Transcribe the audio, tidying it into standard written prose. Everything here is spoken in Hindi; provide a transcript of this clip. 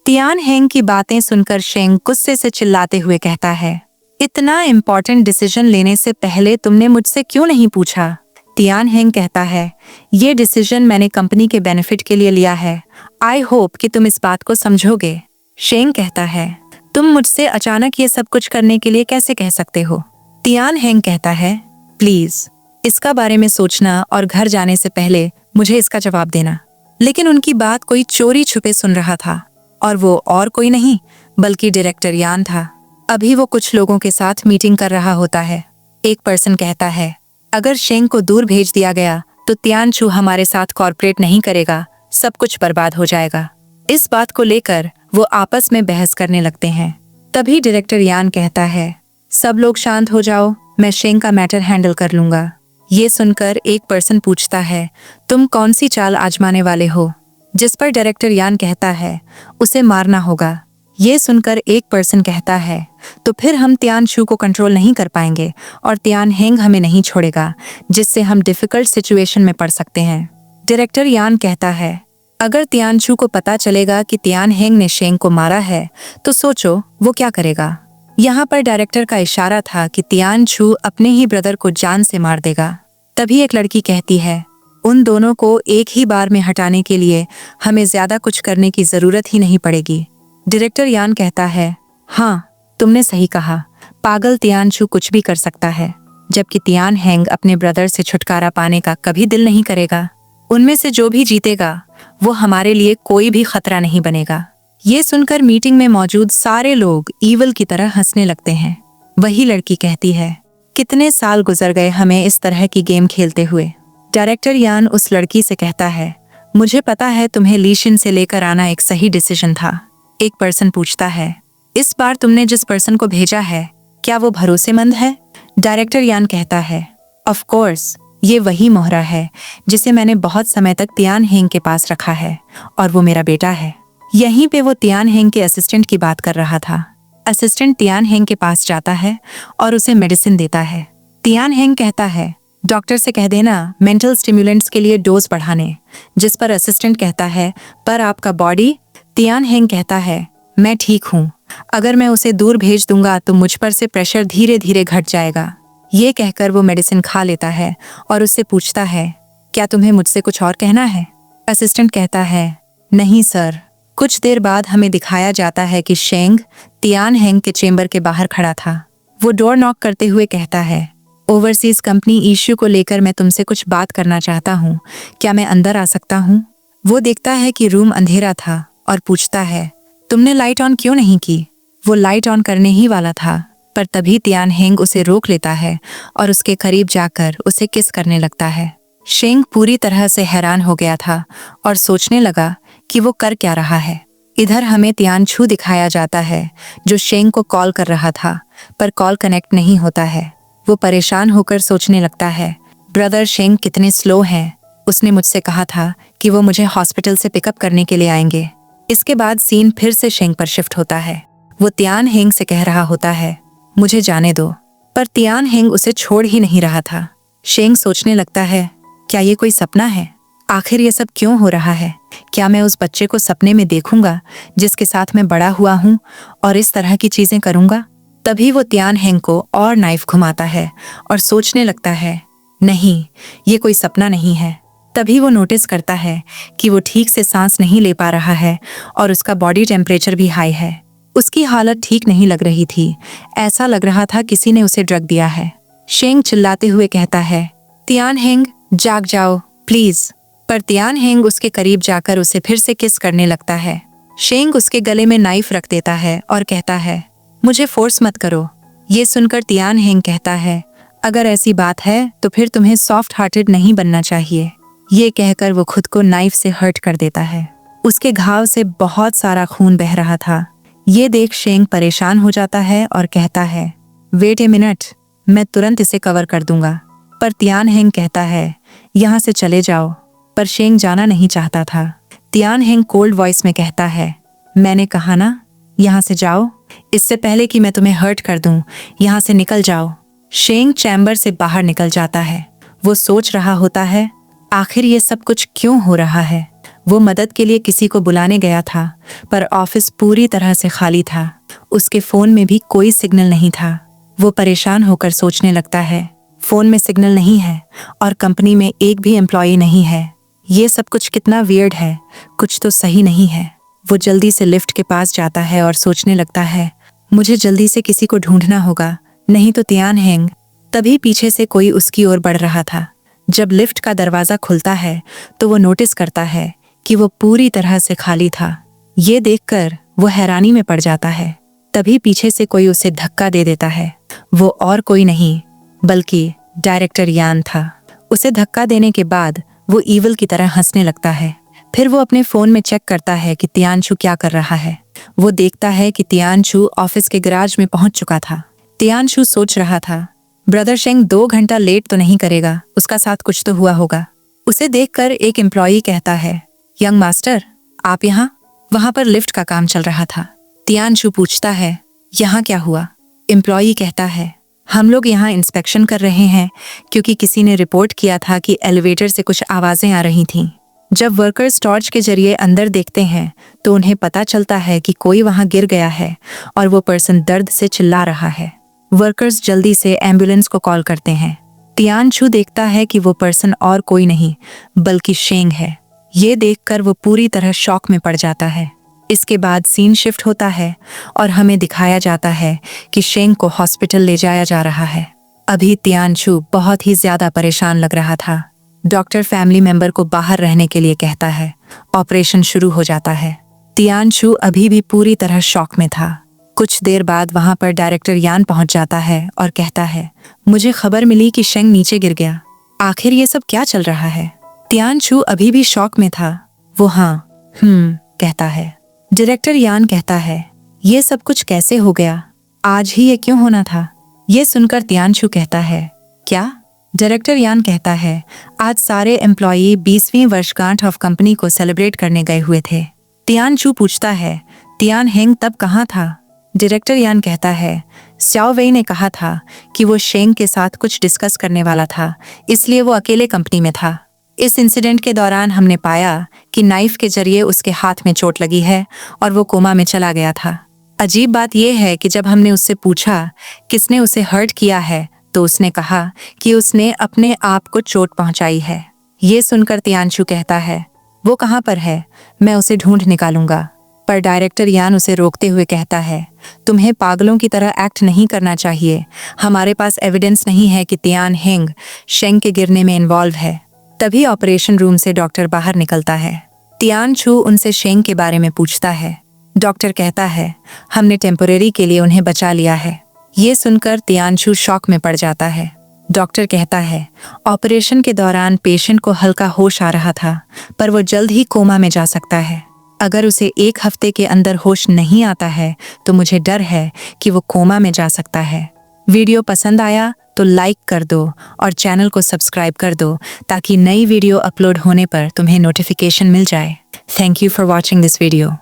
तियान हेंग की बातें सुनकर शेंग गुस्से से चिल्लाते हुए कहता है, इतना इम्पोर्टेंट डिसीजन लेने से पहले तुमने मुझसे क्यों नहीं पूछा? तियान हेंग कहता है, ये डिसीजन मैंने कंपनी के बेनिफिट के लिए लिया है। आई होप कि तुम इस बात को समझोगे। शेंग कहता है, तुम मुझसे अचानक ये सब कुछ करने के लिए कैसे कह सकते हो? तियान हेंग कहता है, प्लीज इसका बारे में सोचना और घर जाने से पहले मुझे इसका जवाब देना। लेकिन उनकी बात कोई चोरी छुपे सुन रहा था, और वो और कोई नहीं बल्कि डायरेक्टर यान था। अभी वो कुछ लोगों के साथ मीटिंग कर रहा होता है। एक पर्सन कहता है, अगर शेंग को दूर भेज दिया गया तो तियान छू हमारे साथ कॉर्पोरेट नहीं करेगा, सब कुछ बर्बाद हो जाएगा। इस बात को लेकर वो आपस में बहस करने लगते हैं। तभी डायरेक्टर यान कहता है, सब लोग शांत हो जाओ, मैं शेंग का मैटर हैंडल कर लूंगा। ये सुनकर एक पर्सन पूछता है, तुम कौन सी चाल आजमाने वाले हो? जिस पर डायरेक्टर यान कहता है, उसे मारना होगा। ये सुनकर एक पर्सन कहता है, तो फिर हम तियान छू को कंट्रोल नहीं कर पाएंगे और तियान हेंग हमें नहीं छोड़ेगा, जिससे हम डिफिकल्ट सिचुएशन में पड़ सकते हैं। डायरेक्टर यान कहता है, अगर तियान छू को पता चलेगा कि तियान हेंग ने शेंग को मारा है तो सोचो वो क्या करेगा। यहाँ पर डायरेक्टर का इशारा था कि तियान छू अपने ही ब्रदर को जान से मार देगा। तभी एक लड़की कहती है, उन दोनों को एक ही बार में हटाने के लिए हमें ज्यादा कुछ करने की जरूरत ही नहीं पड़ेगी। डायरेक्टर यान कहता है, हाँ तुमने सही कहा, पागल तियान छू कुछ भी कर सकता है, जबकि तियान हेंग अपने ब्रदर से छुटकारा पाने का कभी दिल नहीं करेगा। उनमें से जो भी जीतेगा वो हमारे लिए कोई भी खतरा नहीं बनेगा। ये सुनकर मीटिंग में मौजूद सारे लोग ईवल की तरह हंसने लगते हैं। वही लड़की कहती है, कितने साल गुजर गए हमें इस तरह की गेम खेलते हुए। डायरेक्टर यान उस लड़की से कहता है, मुझे पता है तुम्हें लीशिन से लेकर आना एक सही डिसीजन था। एक पर्सन पूछता है, इस बार तुमने जिस पर्सन को भेजा है क्या वो भरोसेमंद है? डायरेक्टर यान कहता है, ऑफ कोर्स, ये वही मोहरा है जिसे मैंने बहुत समय तक तियान हेंग के पास रखा है और वो मेरा बेटा है। यहीं पे वो तियान हेंग के असिस्टेंट की बात कर रहा था। असिस्टेंट तियान हेंग के पास जाता है और उसे मेडिसिन देता है। तियान हेंग कहता है, डॉक्टर से कह देना मेंटल स्टिमुलेंट्स के लिए डोज बढ़ाने। जिस पर असिस्टेंट कहता है, पर आपका बॉडी? तियान हेंग कहता है, मैं ठीक हूँ, अगर मैं उसे दूर भेज दूंगा तो मुझ पर से प्रेशर धीरे धीरे घट जाएगा। ये कहकर वो मेडिसिन खा लेता है और उससे पूछता है, क्या तुम्हें मुझसे कुछ और कहना है? असिस्टेंट कहता है, नहीं सर। कुछ देर बाद हमें दिखाया जाता है कि शेंग तियान हेंग के चेंबर के बाहर खड़ा था। वो डोर नॉक करते हुए कहता है, ओवरसीज कंपनी इश्यू को लेकर मैं तुमसे कुछ बात करना चाहता हूँ, क्या मैं अंदर आ सकता हूँ? वो देखता है कि रूम अंधेरा था और पूछता है, तुमने लाइट ऑन क्यों नहीं की? वो लाइट ऑन करने ही वाला था, पर तभी तियान हेंग उसे रोक लेता है और उसके करीब जाकर उसे किस करने लगता है। शेंग पूरी तरह से हैरान हो गया था और सोचने लगा कि वो कर क्या रहा है। इधर हमें तियान छू दिखाया जाता है जो शेंग को कॉल कर रहा था, पर कॉल कनेक्ट नहीं होता है। वो परेशान होकर सोचने लगता है, ब्रदर शेंग कितने स्लो हैं। उसने मुझसे कहा था कि वो मुझे हॉस्पिटल से पिकअप करने के लिए आएंगे। इसके बाद सीन फिर से शेंग पर शिफ्ट होता है। वो तियान हेंग से कह रहा होता है, मुझे जाने दो, पर तियान हेंग उसे छोड़ ही नहीं रहा था। शेंग सोचने लगता है, क्या ये कोई सपना है? आखिर ये सब क्यों हो रहा है? क्या मैं उस बच्चे को सपने में देखूंगा जिसके साथ मैं बड़ा हुआ हूँ और इस तरह की चीजें करूंगा? तभी वो तियान हेंग को और नाइफ घुमाता है और सोचने लगता है, नहीं, ये कोई सपना नहीं है। तभी वो नोटिस करता है कि वो ठीक से सांस नहीं ले पा रहा है और उसका बॉडी टेम्परेचर भी हाई है। उसकी हालत ठीक नहीं लग रही थी, ऐसा लग रहा था किसी ने उसे ड्रग दिया है। शेंग चिल्लाते हुए कहता है, तियान हेंग जाग जाओ प्लीज। पर तियान हेंग उसके करीब जाकर उसे फिर से किस करने लगता है। शेंग उसके गले में नाइफ रख देता है और कहता है, मुझे फोर्स मत करो। ये सुनकर तियान हेंग कहता है, अगर ऐसी बात है तो फिर तुम्हें सॉफ्ट हार्टेड नहीं बनना चाहिए। ये कहकर वो खुद को नाइफ से हर्ट कर देता है। उसके घाव से बहुत सारा खून बह रहा था। ये देख शेंग परेशान हो जाता है और कहता है, वेट ए मिनट, मैं तुरंत इसे कवर कर दूंगा। पर तियान हेंग कहता है, यहाँ से चले जाओ। पर शेंग जाना नहीं चाहता था। तियान हेंग कोल्ड वॉइस में कहता है, मैंने कहा ना, यहाँ से जाओ, इससे पहले कि मैं तुम्हें हर्ट कर दूं, यहाँ से निकल जाओ। शेंग चैम्बर से बाहर निकल जाता है। वो सोच रहा होता है, आखिर ये सब कुछ क्यों हो रहा है? वो मदद के लिए किसी को बुलाने गया था, पर ऑफिस पूरी तरह से खाली था। उसके फोन में भी कोई सिग्नल नहीं था। वो परेशान होकर सोचने लगता है, फोन में सिग्नल नहीं है और कंपनी में एक भी एम्प्लॉई नहीं है। ये सब कुछ कितना वियर्ड है, कुछ तो सही नहीं है। वो जल्दी से लिफ्ट के पास जाता है और सोचने लगता है, मुझे जल्दी से किसी को ढूंढना होगा, नहीं तो तियान हेंग। तभी पीछे से कोई उसकी ओर बढ़ रहा था। जब लिफ्ट का दरवाजा खुलता है तो वो नोटिस करता है कि वो पूरी तरह से खाली था। ये देखकर वो हैरानी में पड़ जाता है। तभी पीछे से कोई उसे धक्का दे देता है। वो और कोई नहीं बल्कि डायरेक्टर यान था। उसे धक्का देने के बाद वो ईविल की तरह हंसने लगता है। फिर वो अपने फोन में चेक करता है कि तियानशु क्या कर रहा है। वो देखता है कि तियानशु ऑफिस के गैराज में पहुंच चुका था। तियानशु सोच रहा था, ब्रदर शेंग 2 घंटा लेट तो नहीं करेगा, उसका साथ कुछ तो हुआ होगा। उसे देखकर एक एम्प्लॉई कहता है, यंग मास्टर, आप यहाँ? वहां पर लिफ्ट का काम चल रहा था। तियानशु पूछता है, यहाँ क्या हुआ? एम्प्लॉई कहता है, हम लोग यहाँ इंस्पेक्शन कर रहे हैं क्योंकि किसी ने रिपोर्ट किया था कि एलिवेटर से कुछ आवाजें आ रही थीं। जब वर्कर्स टॉर्च के जरिए अंदर देखते हैं तो उन्हें पता चलता है कि कोई वहां गिर गया है और वो पर्सन दर्द से चिल्ला रहा है। वर्कर्स जल्दी से एम्बुलेंस को कॉल करते हैं। तियानशु देखता है कि वो पर्सन और कोई नहीं बल्कि शेंग है। ये देखकर वो पूरी तरह शॉक में पड़ जाता है। इसके बाद सीन शिफ्ट होता है और हमें दिखाया जाता है कि शेंग को हॉस्पिटल ले जाया जा रहा है। अभी तियानशु बहुत ही ज्यादा परेशान लग रहा था। डॉक्टर फैमिली मेंबर को बाहर रहने के लिए कहता है। ऑपरेशन शुरू हो जाता है। तियानशु अभी भी पूरी तरह शॉक में था। कुछ देर बाद वहां पर डायरेक्टर यान पहुंच जाता है और कहता है, मुझे खबर मिली कि शेंग नीचे गिर गया। आखिर ये सब क्या चल रहा है? तियानशु अभी भी शॉक में था। वो हाँ कहता है। डायरेक्टर यान कहता है, ये सब कुछ कैसे हो गया? आज ही ये क्यों होना था? ये सुनकर तियानशु कहता है, क्या? डायरेक्टर यान कहता है, आज सारे एम्प्लॉई 20वीं वर्षगांठ ऑफ कंपनी को सेलिब्रेट करने गए हुए थे। तियानशु पूछता है, तियान हेंग तब कहाँ था? डायरेक्टर यान कहता है, स्याओ वेई ने कहा था कि वो शेंग के साथ कुछ डिस्कस करने वाला था, इसलिए वो अकेले कंपनी में था। इस इंसिडेंट के दौरान हमने पाया कि नाइफ के जरिए उसके हाथ में चोट लगी है और वो कोमा में चला गया था। अजीब बात यह है कि जब हमने उससे पूछा किसने उसे हर्ट किया है तो उसने कहा कि उसने अपने आप को चोट पहुंचाई है। ये सुनकर तियानशु कहता है, वो कहाँ पर है? मैं उसे ढूंढ निकालूंगा। पर डायरेक्टर यान उसे रोकते हुए कहता है, तुम्हें पागलों की तरह एक्ट नहीं करना चाहिए। हमारे पास एविडेंस नहीं है कि तियान हेंग शेंग के गिरने में इन्वॉल्व है। तभी ऑपरेशन रूम से डॉक्टर बाहर निकलता है। तियानशु उनसे शेंग के बारे में पूछता है। डॉक्टर कहता है, हमने टेम्पोरेरी के लिए उन्हें बचा लिया है। ये सुनकर तियानशु शॉक में पड़ जाता है। डॉक्टर कहता है, ऑपरेशन के दौरान पेशेंट को हल्का होश आ रहा था, पर वो जल्द ही कोमा में जा सकता है। अगर उसे 1 हफ्ते के अंदर होश नहीं आता है तो मुझे डर है कि वो कोमा में जा सकता है। वीडियो पसंद आया तो लाइक कर दो और चैनल को सब्सक्राइब कर दो ताकि नई वीडियो अपलोड होने पर तुम्हें नोटिफिकेशन मिल जाए। Thank you for watching this video.